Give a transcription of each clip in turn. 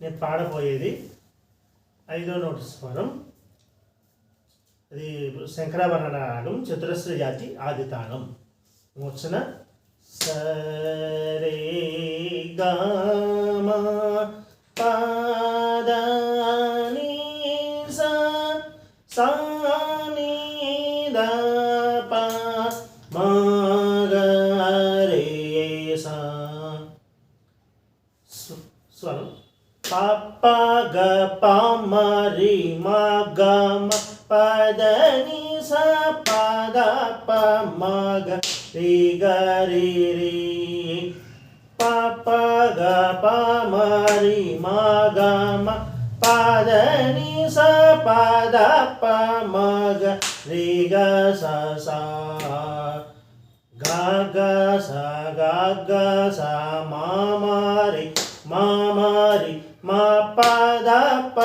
నేను పాడబోయేది 5వ నోటు స్వరం. అది శంకరాభరణ రాగం, చతురస్ర జాతి ఆది తాళం. మూర్ఛన సరే గా మా పా దా ని సా సా ని దా పా మా గా రే సా. స్వరం పా పా గ పా మ రి మా గ మ ప ద ని సా ప ద ప మ గ రి గ రి రి. ప ప గ ప మ రి మా గ మ ప ద ని సా ప ద ప మ గ రి గ స సా. గ గ స గ గ స మా మ రి మా మ రి మా ప ద ప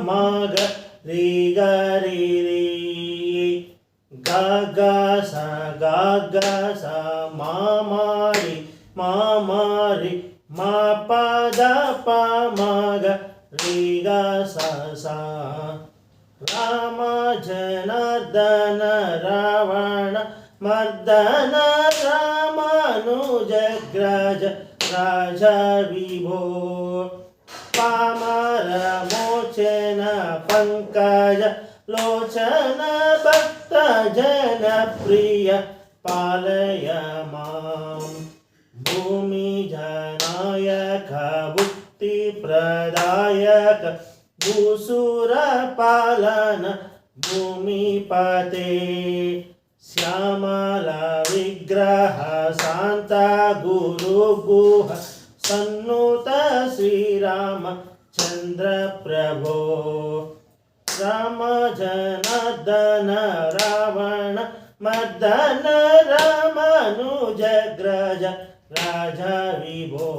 మ గ రి గ రి రి. గ గ స గ గ స మా మ రి మా మ రి మా ప ద ప మ గ రి గ స సా. రామ జనార్దన రావణ మర్దన రామానుజగ్రజ రాజ విభో. పామర మోచన పంకజ లోచన భక్త జన ప్రియ పాలయ మాం. భూమి జనాయక భుక్తి ప్రదాయక భూసుర పాలన భూమిపతే. శ్యామల విగ్రహ శాంత గురు గుహ సన్నుత శ్రీరామ చంద్ర ప్రభో. రామ జనార్దన రావణ మర్దన రామానుజగ్రజ రాజ విభో.